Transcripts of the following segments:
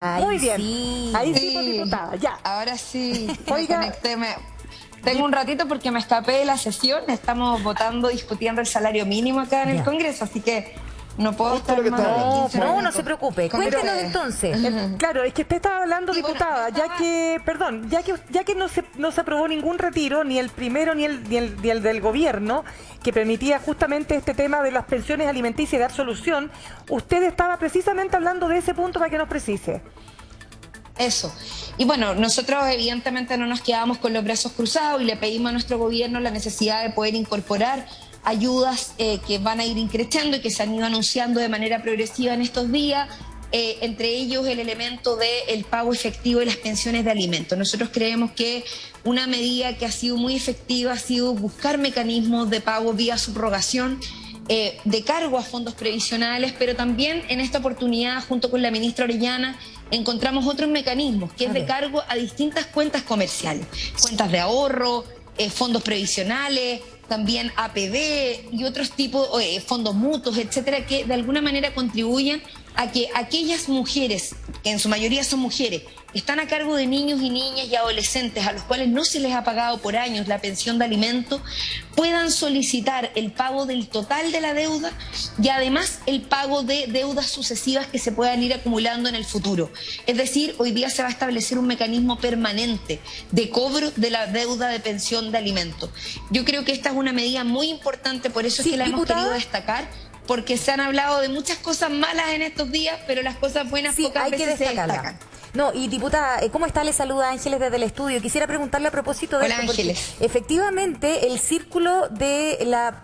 Ay, Muy bien. sí. Ahí sí, pues, diputada, ya. Ahora sí, Oiga. me conecté. Tengo un ratito porque me escapé de la sesión. Estamos votando, discutiendo el salario mínimo acá en el Ya. Congreso, así que no puedo Justo estar lo que más de estaba hablando. 15 No, no minutos se preocupe. con Cuéntenos ustedes. entonces. Claro, es que usted estaba hablando, Sí, bueno, diputada, estaba- ya que, perdón, ya que no se aprobó ningún retiro, ni el primero ni el del gobierno, que permitía justamente este tema de las pensiones alimenticias y dar solución, usted estaba precisamente hablando de ese punto para que nos precise. Eso. Y bueno, nosotros evidentemente no nos quedamos con los brazos cruzados y le pedimos a nuestro gobierno la necesidad de poder incorporar ayudas que van a ir increciendo y que se han ido anunciando de manera progresiva en estos días, entre ellos el elemento del pago efectivo de las pensiones de alimentos. Nosotros creemos que una medida que ha sido muy efectiva ha sido buscar mecanismos de pago vía subrogación, de cargo a fondos previsionales, pero también en esta oportunidad, junto con la ministra Orellana, encontramos otros mecanismos, que es de cargo a distintas cuentas comerciales, cuentas de ahorro, fondos previsionales, también APB y otros tipos, fondos mutuos, etcétera, que de alguna manera contribuyen a que aquellas mujeres, que en su mayoría son mujeres, que están a cargo de niños y niñas y adolescentes a los cuales no se les ha pagado por años la pensión de alimento, puedan solicitar el pago del total de la deuda y además el pago de deudas sucesivas que se puedan ir acumulando en el futuro. Es decir, hoy día se va a establecer un mecanismo permanente de cobro de la deuda de pensión de alimento. Yo creo que esta es una medida muy importante, por eso Sí, es que la hemos diputada. querido destacar, porque se han hablado de muchas cosas malas en estos días, pero las cosas buenas Sí, pocas hay que veces se destacarla. destacan. No, y diputada, ¿cómo está? Le saluda Ángeles desde el estudio. Quisiera preguntarle a propósito de Hola, esto, porque Ángeles. efectivamente el círculo de la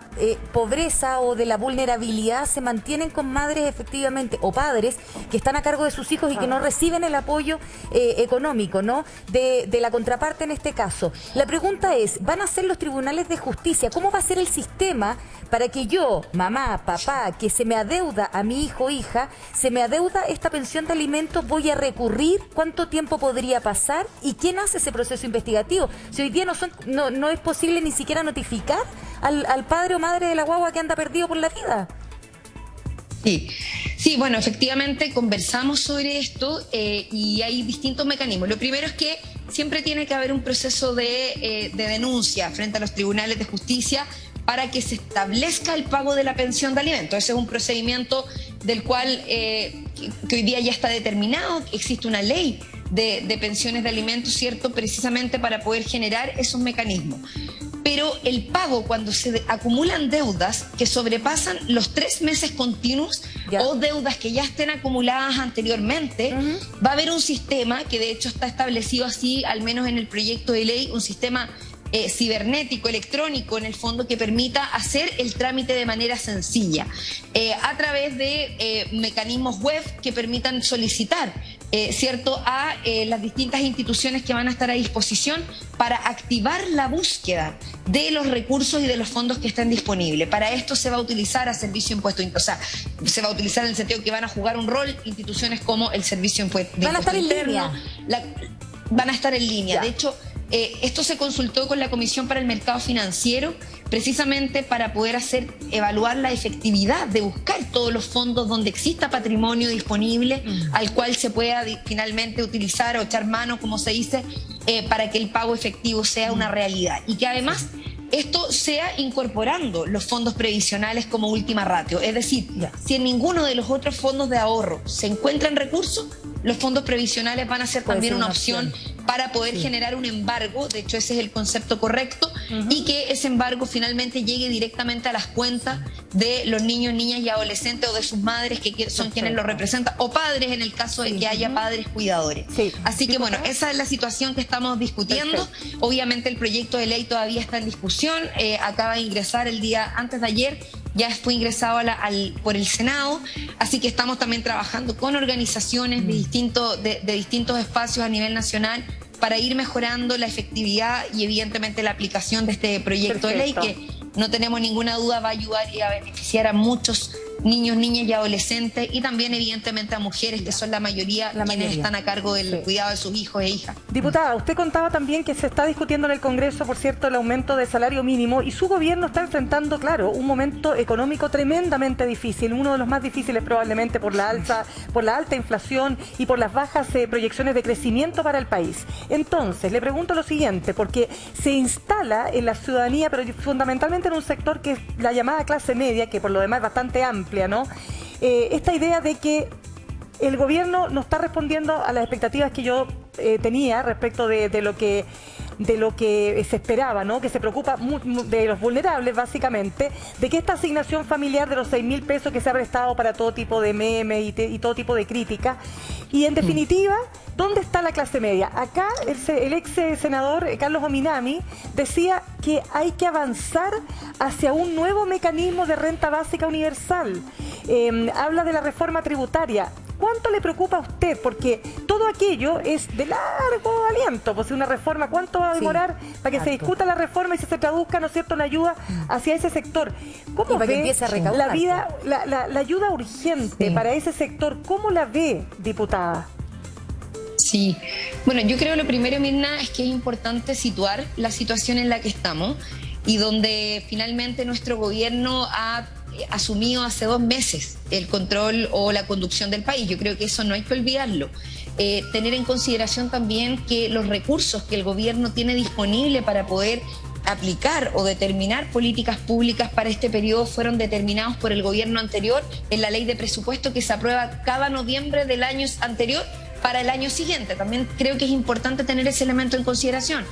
pobreza o de la vulnerabilidad se mantienen con madres efectivamente o padres que están a cargo de sus hijos y que no reciben el apoyo económico, ¿no? De la contraparte en este caso. La pregunta es, ¿van a ser los tribunales de justicia? ¿Cómo va a ser el sistema para que yo, mamá, papá, que se me adeuda a mi hijo o hija, se me adeuda esta pensión de alimentos, voy a recurrir? ¿Cuánto tiempo podría pasar? ¿Y quién hace ese proceso investigativo? Si hoy día no es posible ni siquiera notificar al padre o madre de la guagua que anda perdido por la vida. Sí, bueno, efectivamente conversamos sobre esto y hay distintos mecanismos. Lo primero es que siempre tiene que haber un proceso de denuncia frente a los tribunales de justicia para que se establezca el pago de la pensión de alimentos. Ese es un procedimiento del cual que hoy día ya está determinado. Existe una ley de pensiones de alimentos, ¿cierto? Precisamente para poder generar esos mecanismos. Pero el pago, cuando se acumulan deudas que sobrepasan los 3 meses continuos o deudas que ya estén acumuladas anteriormente, va a haber un sistema que de hecho está establecido así, al menos en el proyecto de ley, un sistema cibernético, electrónico, en el fondo, que permita hacer el trámite de manera sencilla, a través de mecanismos web que permitan solicitar, ¿cierto?, a las distintas instituciones que van a estar a disposición para activar la búsqueda de los recursos y de los fondos que estén disponibles. Para esto se va a utilizar a Servicio Impuesto, o sea, se va a utilizar en el sentido que van a jugar un rol instituciones como el Servicio Impuesto Van a estar en Interno, van a estar en línea. Ya. De hecho, esto se consultó con la Comisión para el Mercado Financiero precisamente para poder evaluar la efectividad de buscar todos los fondos donde exista patrimonio disponible al cual se pueda finalmente utilizar o echar mano, como se dice, para que el pago efectivo sea una realidad y que además esto sea incorporando los fondos previsionales como última ratio. Es decir, si en ninguno de los otros fondos de ahorro se encuentran recursos, los fondos previsionales van a ser Puede también ser una una opción para poder generar un embargo. De hecho, ese es el concepto correcto, y que ese embargo finalmente llegue directamente a las cuentas de los niños, niñas y adolescentes o de sus madres, que son quienes lo representan, o padres en el caso de que haya padres cuidadores. Así que bueno, esa es la situación que estamos discutiendo. Obviamente el proyecto de ley todavía está en discusión, acaba de ingresar el día antes de ayer, ya fue ingresado por el Senado, así que estamos también trabajando con organizaciones de distintos espacios a nivel nacional para ir mejorando la efectividad y evidentemente la aplicación de este proyecto de ley, que no tenemos ninguna duda va a ayudar y a beneficiar a muchos niños, niñas y adolescentes, y también evidentemente a mujeres, que son la mayoría quienes están a cargo del cuidado de sus hijos e hijas. Diputada, usted contaba también que se está discutiendo en el Congreso, por cierto, el aumento del salario mínimo, y su gobierno está enfrentando, claro, un momento económico tremendamente difícil, uno de los más difíciles probablemente por la alta inflación y por las bajas proyecciones de crecimiento para el país. Entonces, le pregunto lo siguiente, porque se instala en la ciudadanía, pero fundamentalmente en un sector que es la llamada clase media, que por lo demás es bastante amplia, ¿no? Esta idea de que el gobierno no está respondiendo a las expectativas que yo tenía respecto de lo que se esperaba, ¿no? Que se preocupa de los vulnerables, básicamente, de que esta asignación familiar de los 6.000 pesos que se ha prestado para todo tipo de memes y todo tipo de crítica, y en definitiva, ¿dónde está la clase media? Acá el ex senador Carlos Ominami decía que hay que avanzar hacia un nuevo mecanismo de renta básica universal. Habla de la reforma tributaria. ¿Cuánto le preocupa a usted? Porque todo aquello es de largo aliento. Pues una reforma, ¿cuánto va a demorar para que se discuta la reforma y se traduzca, ¿no es cierto?, una ayuda hacia ese sector. ¿Cómo ve la ayuda urgente para ese sector? ¿Cómo la ve, diputada? Sí, bueno, yo creo lo primero, Mirna, es que es importante situar la situación en la que estamos y donde finalmente nuestro gobierno ha asumido hace 2 meses el control o la conducción del país. Yo creo que eso no hay que olvidarlo. Tener en consideración también que los recursos que el gobierno tiene disponible para poder aplicar o determinar políticas públicas para este periodo fueron determinados por el gobierno anterior en la ley de presupuesto que se aprueba cada noviembre del año anterior para el año siguiente. También creo que es importante tener ese elemento en consideración.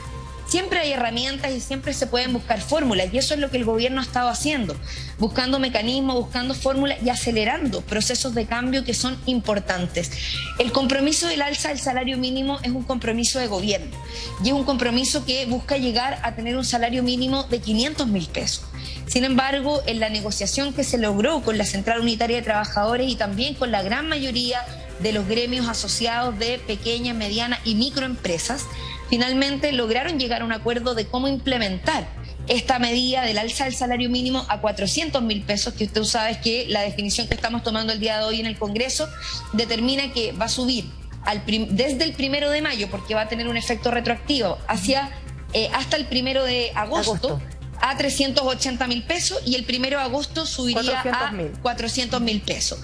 Siempre hay herramientas y siempre se pueden buscar fórmulas, y eso es lo que el gobierno ha estado haciendo, buscando mecanismos, buscando fórmulas y acelerando procesos de cambio que son importantes. El compromiso del alza del salario mínimo es un compromiso de gobierno y es un compromiso que busca llegar a tener un salario mínimo de 500.000 pesos. Sin embargo, en la negociación que se logró con la Central Unitaria de Trabajadores y también con la gran mayoría de los gremios asociados de pequeñas, medianas y microempresas, finalmente lograron llegar a un acuerdo de cómo implementar esta medida del alza del salario mínimo a 400.000 pesos, que usted sabe que la definición que estamos tomando el día de hoy en el Congreso determina que va a subir desde el 1 de mayo, porque va a tener un efecto retroactivo, hasta el 1 de agosto. A 380.000 pesos, y el 1 de agosto subiría a 400.000 pesos.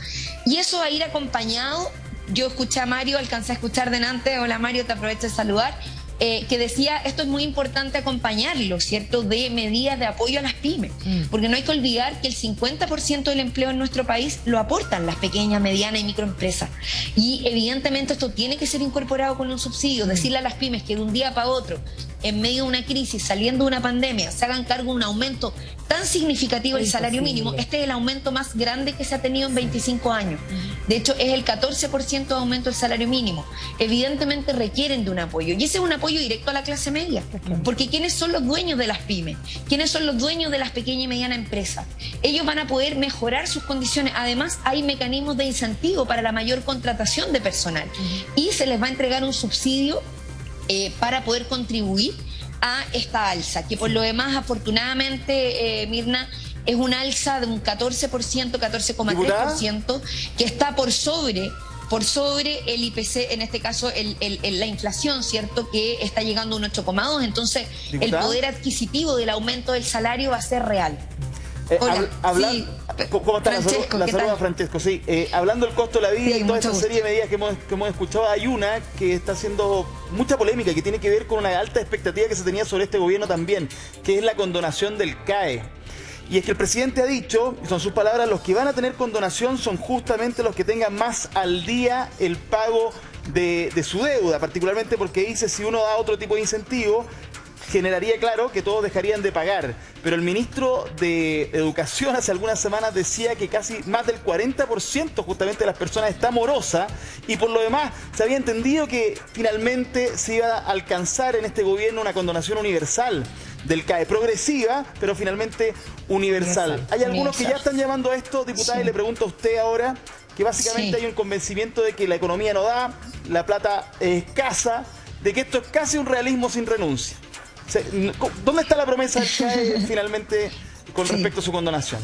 Y eso va a ir acompañado, yo escuché a Mario, alcancé a escuchar delante, hola Mario, te aprovecho de saludar, que decía, esto es muy importante acompañarlo, ¿cierto?, de medidas de apoyo a las pymes, porque no hay que olvidar que el 50% del empleo en nuestro país lo aportan las pequeñas, medianas y microempresas, y evidentemente esto tiene que ser incorporado con un subsidio. Decirle a las pymes que de un día para otro, en medio de una crisis, saliendo de una pandemia, se hagan cargo de un aumento tan significativo del salario mínimo. Este es el aumento más grande que se ha tenido en 25 años. De hecho, es el 14% de aumento del salario mínimo. Evidentemente requieren de un apoyo, y ese es un apoyo directo a la clase media, porque ¿quiénes son los dueños de las pymes? ¿Quiénes son los dueños de las pequeñas y medianas empresas? Ellos van a poder mejorar sus condiciones. Además, hay mecanismos de incentivo para la mayor contratación de personal, y se les va a entregar un subsidio para poder contribuir a esta alza, que por lo demás, afortunadamente, Mirna, es un alza de un 14%, 14,3%, que está por sobre el IPC, en este caso la inflación, ¿cierto?, que está llegando a un 8,2%. Entonces, ¿diputada?, el poder adquisitivo del aumento del salario va a ser real. Hola, sí. ¿Cómo está? Francesco, la saluda Francesco, sí. Hablando del costo de la vida y toda esa serie de medidas que hemos escuchado, hay una que está haciendo mucha polémica, que tiene que ver con una alta expectativa que se tenía sobre este gobierno también, que es la condonación del CAE. Y es que el presidente ha dicho, son sus palabras, los que van a tener condonación son justamente los que tengan más al día el pago de su deuda, particularmente porque dice, si uno da otro tipo de incentivo, generaría, claro, que todos dejarían de pagar. Pero el ministro de Educación hace algunas semanas decía que casi más del 40% justamente de las personas está morosa, y por lo demás se había entendido que finalmente se iba a alcanzar en este gobierno una condonación universal del CAE, progresiva, pero finalmente universal. Hay algunos que ya están llamando a esto, diputada, sí. Y le pregunto a usted ahora, que básicamente hay un convencimiento de que la economía no da, la plata es escasa, de que esto es casi un realismo sin renuncia. ¿Dónde está la promesa del CAE finalmente con respecto a su condonación?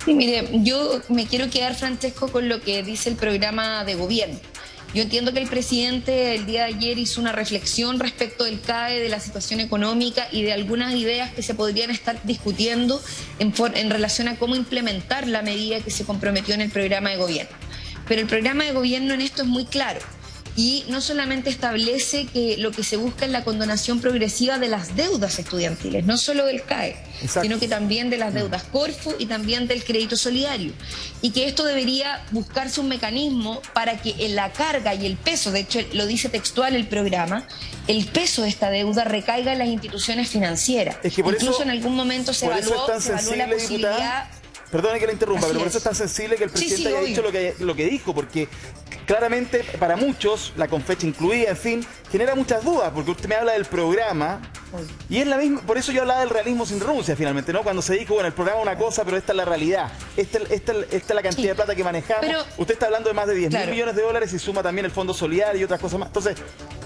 Sí, mire, yo me quiero quedar, Francesco, con lo que dice el programa de gobierno. Yo entiendo que el presidente el día de ayer hizo una reflexión respecto del CAE, de la situación económica y de algunas ideas que se podrían estar discutiendo en relación a cómo implementar la medida que se comprometió en el programa de gobierno. Pero el programa de gobierno en esto es muy claro. Y no solamente establece que lo que se busca es la condonación progresiva de las deudas estudiantiles, no solo del CAE, Exacto. sino que también de las deudas Corfo y también del crédito solidario. Y que esto debería buscarse un mecanismo para que en la carga y el peso, de hecho lo dice textual el programa, el peso de esta deuda recaiga en las instituciones financieras. Es que por Incluso eso, en algún momento se por eso evaluó es tan la sensible, posibilidad... diputada. Perdone que la interrumpa, Así pero por eso es. es tan sensible que el presidente haya obvio. dicho lo que dijo, porque claramente para muchos, la Confecha incluida, en fin, genera muchas dudas, porque usted me habla del programa, y es la misma, por eso yo hablaba del realismo sin renuncia finalmente, ¿no? Cuando se dijo, bueno, el programa es una cosa, pero esta es la realidad, esta es la cantidad de plata que manejamos, pero, usted está hablando de más de 10 claro, mil millones de dólares y suma también el Fondo Solidario y otras cosas más. Entonces,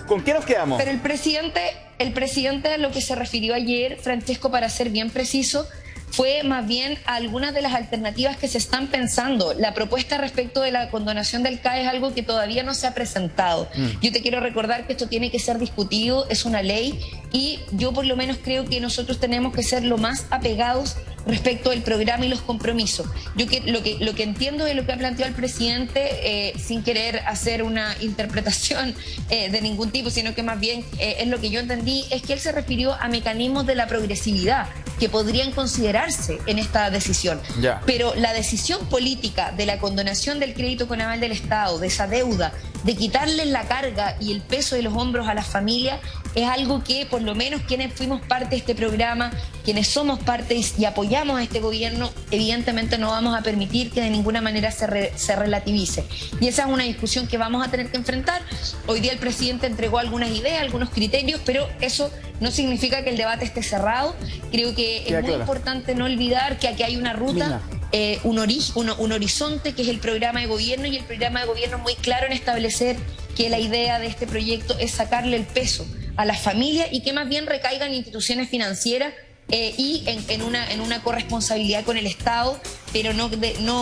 ¿con qué nos quedamos? Pero el presidente a lo que se refirió ayer, Francesco, para ser bien preciso, fue más bien a algunas de las alternativas que se están pensando. La propuesta respecto de la condonación del CAE es algo que todavía no se ha presentado. Yo te quiero recordar que esto tiene que ser discutido, es una ley, y yo por lo menos creo que nosotros tenemos que ser lo más apegados respecto del programa y los compromisos. Yo lo que entiendo de lo que ha planteado el presidente, sin querer hacer una interpretación de ningún tipo, sino que más bien es lo que yo entendí, es que él se refirió a mecanismos de la progresividad que podrían considerarse en esta decisión. Ya. Pero la decisión política de la condonación del crédito con aval del Estado, de esa deuda, de quitarle la carga y el peso de los hombros a las familias, es algo que por lo menos quienes fuimos parte de este programa, quienes somos parte y apoyamos a este gobierno, evidentemente no vamos a permitir que de ninguna manera se relativice. Y esa es una discusión que vamos a tener que enfrentar. Hoy día el presidente entregó algunas ideas, algunos criterios, pero eso no significa que el debate esté cerrado. Creo que es muy importante no olvidar que aquí hay una ruta, un horizonte que es el programa de gobierno, y el programa de gobierno es muy claro en establecer que la idea de este proyecto es sacarle el peso a las familias y que más bien recaigan en instituciones financieras y en una corresponsabilidad con el Estado, pero no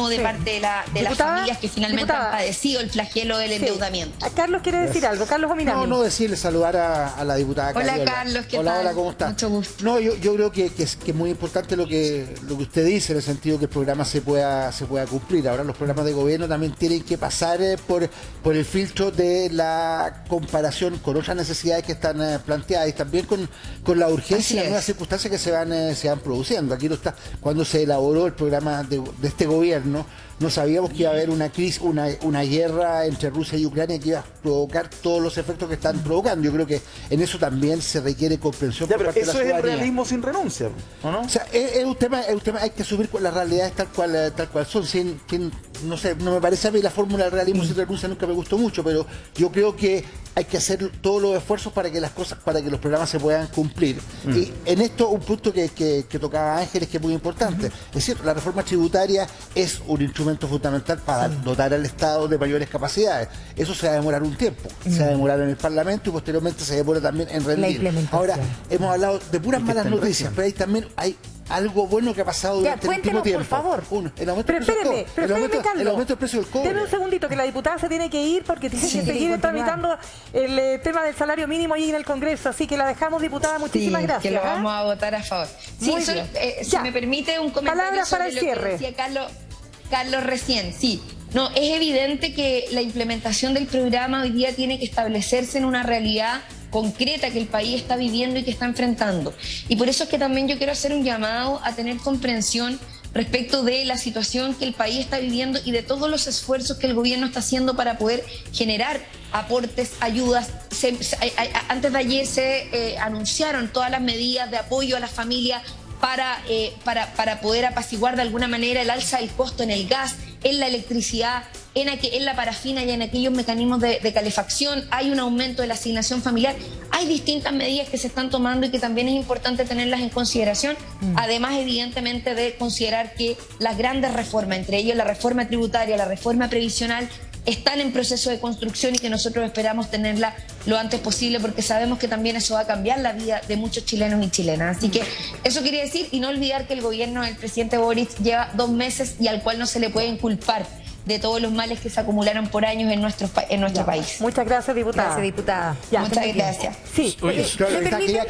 de parte de las familias que finalmente han padecido el flagelo del endeudamiento. Carlos quiere decir algo. Carlos Ominami. No decirle, saludar a la diputada Hola, Cariola. Carlos, ¿qué Hola, tal? hola, ¿cómo está? Mucho gusto. No, yo creo que es muy importante lo que usted dice, en el sentido que el programa se pueda cumplir. Ahora los programas de gobierno también tienen que pasar por el filtro de la comparación con otras necesidades que están planteadas, y también con la urgencia y las nuevas circunstancias que se van produciendo. Aquí no está, cuando se elaboró el programa de este gobierno, no sabíamos que iba a haber una crisis, una guerra entre Rusia y Ucrania que iba a provocar todos los efectos que están provocando. Yo creo que en eso también se requiere comprensión por parte de la ciudadanía. Eso es el realismo sin renuncia, ¿o no? O sea, es un tema, hay que asumir las realidades tal cual son. No sé, no me parece a mí la fórmula del realismo sin renuncia, nunca me gustó mucho, pero yo creo que hay que hacer todos los esfuerzos para que los programas se puedan cumplir. Y en esto un punto que tocaba Ángeles, que es muy importante. Es cierto, la reforma tributaria es un instrumento fundamental para dotar al Estado de mayores capacidades. Eso se va a demorar un tiempo. Se va a demorar en el Parlamento y posteriormente se demora también en rendir. Ahora, hemos hablado de puras malas noticias, pero hay algo bueno que ha pasado durante el último tiempo. Por favor. El aumento del precio del cobre. Deme un segundito, que la diputada se tiene que ir porque tiene que seguir tramitando el tema del salario mínimo allí en el Congreso. Así que la dejamos, diputada. Muchísimas gracias. Que lo vamos a votar a favor. Muy bien. Si me permite un comentario Palabras para el cierre. Lo que decía Carlos recién. Sí. No, es evidente que la implementación del programa hoy día tiene que establecerse en una realidad concreta que el país está viviendo y que está enfrentando. Y por eso es que también yo quiero hacer un llamado a tener comprensión respecto de la situación que el país está viviendo y de todos los esfuerzos que el gobierno está haciendo para poder generar aportes, ayudas. Antes de ayer se anunciaron todas las medidas de apoyo a las familias para poder apaciguar de alguna manera el alza del costo en el gas, en la electricidad, en la parafina y en aquellos mecanismos de calefacción. Hay un aumento de la asignación familiar. Hay distintas medidas que se están tomando y que también es importante tenerlas en consideración. Además, evidentemente, de considerar que las grandes reformas, entre ellas la reforma tributaria, la reforma previsional, están en proceso de construcción y que nosotros esperamos tenerla lo antes posible, porque sabemos que también eso va a cambiar la vida de muchos chilenos y chilenas. Así que eso quería decir, y no olvidar que el gobierno del presidente Boric lleva 2 meses y al cual no se le puede inculpar de todos los males que se acumularon por años en nuestro país. Muchas gracias, diputada. Gracias, diputada. Ya, Muchas gracias. Sí, Quería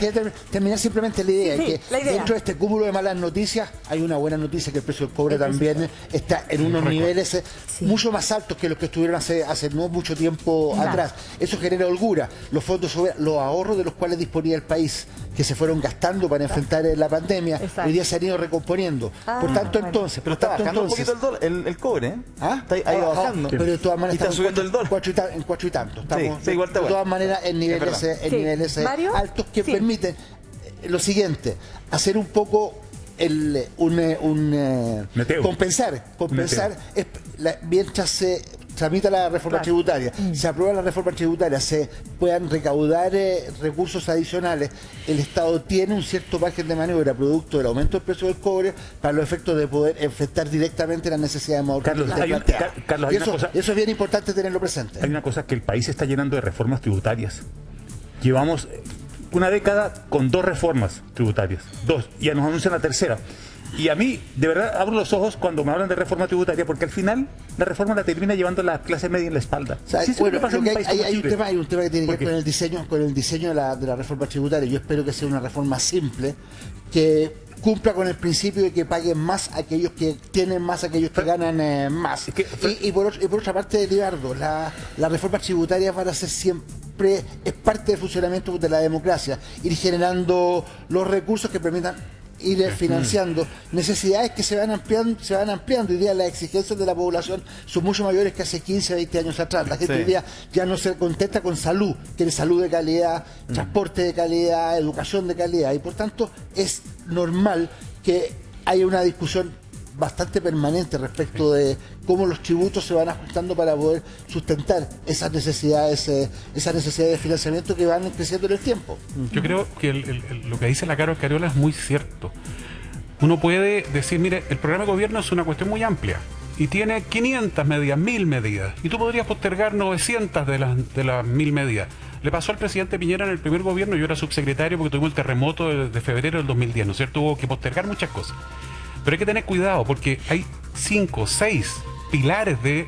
terminar simplemente la idea, Sí, que la idea. dentro de este cúmulo de malas noticias hay una buena noticia, que el precio del cobre también está en unos niveles mucho más altos que los que estuvieron hace no mucho tiempo atrás. Eso genera holgura. Los fondos los ahorros de los cuales disponía el país, que se fueron gastando para enfrentar la pandemia, hoy día se han ido recomponiendo. Por tanto, entonces... Pero está bajando un poquito el cobre, ¿eh? ¿Ah? Está ahí bajando. Pero de todas maneras y está subiendo el dólar. En 4 y tanto. Estamos, Sí, igual está de todas maneras en niveles ¿Mario? altos que Sí. permiten lo siguiente, hacer un poco compensar mientras se tramita la reforma tributaria, se aprueba la reforma tributaria, se puedan recaudar recursos adicionales, el Estado tiene un cierto margen de maniobra producto del aumento del precio del cobre para los efectos de poder enfrentar directamente las necesidades más Carlos, y eso es bien importante tenerlo presente. Hay una cosa, que el país se está llenando de reformas tributarias. Llevamos una década con 2 reformas tributarias, 2, y ya nos anuncian la tercera. Y a mí, de verdad, abro los ojos cuando me hablan de reforma tributaria, porque al final la reforma la termina llevando la clase media en la espalda. O sea, Sí, bueno, pasa en un país como hay un Chile. tema que tiene que ver ¿Por con el diseño de la reforma tributaria. Yo espero que sea una reforma simple, que cumpla con el principio de que paguen más aquellos que tienen más, aquellos que ganan más. Y por otra parte, Libardo, las reformas tributarias van a ser siempre, es parte del funcionamiento de la democracia, ir generando los recursos que permitan ir financiando necesidades que se van ampliando. Hoy día las exigencias de la población son mucho mayores que hace 15, 20 años atrás. La gente hoy día ya no se contenta con salud, quiere salud de calidad, transporte de calidad, educación de calidad, y por tanto es normal que haya una discusión bastante permanente respecto de cómo los tributos se van ajustando para poder sustentar esas necesidades de financiamiento que van creciendo en el tiempo. Yo creo que lo que dice la Carol Cariola es muy cierto. Uno puede decir, mire, el programa de gobierno es una cuestión muy amplia y tiene 500 medidas, 1000 medidas, y tú podrías postergar 900 de las 1000 medidas. Le pasó al presidente Piñera en el primer gobierno, yo era subsecretario porque tuvimos el terremoto de febrero del 2010, ¿no es cierto? Hubo que postergar muchas cosas. Pero hay que tener cuidado porque hay 5, 6 pilares del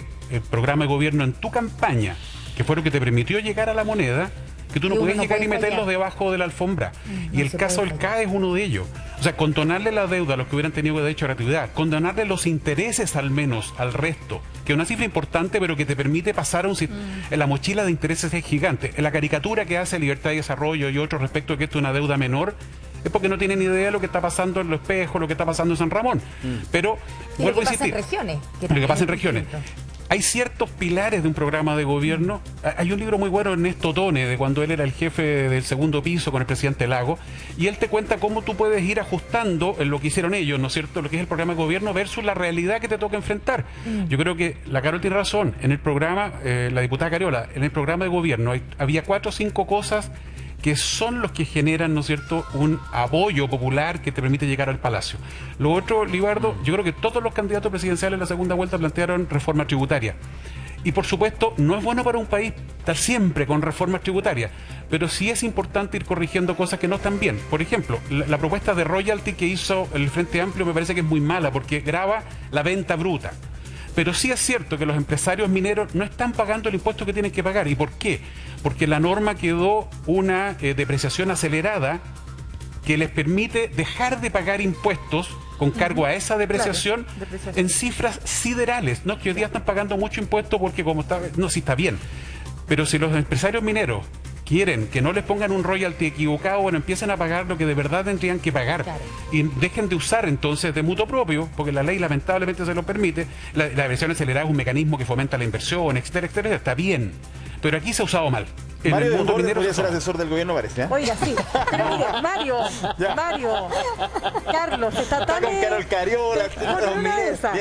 programa de gobierno en tu campaña, que fue lo que te permitió llegar a la moneda, que tú no puedes llegar y meterlos debajo de la alfombra. Y el caso del CAE es uno de ellos. O sea, condonarle la deuda a los que hubieran tenido derecho a gratuidad, condonarle los intereses al menos al resto, que es una cifra importante, pero que te permite pasar en la mochila de intereses es gigante. En la caricatura que hace Libertad y Desarrollo y otros respecto a que esto es una deuda menor, es porque no tienen ni idea de lo que está pasando en Los Espejos, lo que está pasando en San Ramón. Pero, vuelvo a insistir, lo que pasa en regiones. Lo que pasa en regiones. Hay ciertos pilares de un programa de gobierno. Hay un libro muy bueno de Ernesto Tone, de cuando él era el jefe del segundo piso con el presidente Lago, y él te cuenta cómo tú puedes ir ajustando en lo que hicieron ellos, ¿no es cierto?, lo que es el programa de gobierno versus la realidad que te toca enfrentar. Yo creo que la Carol tiene razón. En el programa, la diputada Cariola, en el programa de gobierno había 4 o 5 cosas que son los que generan, ¿no es cierto?, un apoyo popular que te permite llegar al Palacio. Lo otro, Libardo, yo creo que todos los candidatos presidenciales en la segunda vuelta plantearon reforma tributaria. Y por supuesto, no es bueno para un país estar siempre con reformas tributarias, pero sí es importante ir corrigiendo cosas que no están bien. Por ejemplo, la propuesta de royalty que hizo el Frente Amplio me parece que es muy mala porque grava la venta bruta. Pero sí es cierto que los empresarios mineros no están pagando el impuesto que tienen que pagar. ¿Y por qué? Porque la norma quedó una depreciación acelerada que les permite dejar de pagar impuestos con cargo a esa depreciación, en cifras siderales. No, que hoy día están pagando mucho impuesto porque como está... No, sí está bien. Pero si los empresarios mineros quieren que no les pongan un royalty equivocado, bueno, empiecen a pagar lo que de verdad tendrían que pagar. Claro. Y dejen de usar entonces de mutuo propio, porque la ley lamentablemente se lo permite. La versión acelerada es un mecanismo que fomenta la inversión, etcétera, etcétera, está bien. Pero aquí se ha usado mal. En Mario el mundo minero podría ser asesor del gobierno, parece, ¿eh? Oiga, sí. Pero mire, Mario, Carlos, está con Carol Cariola, está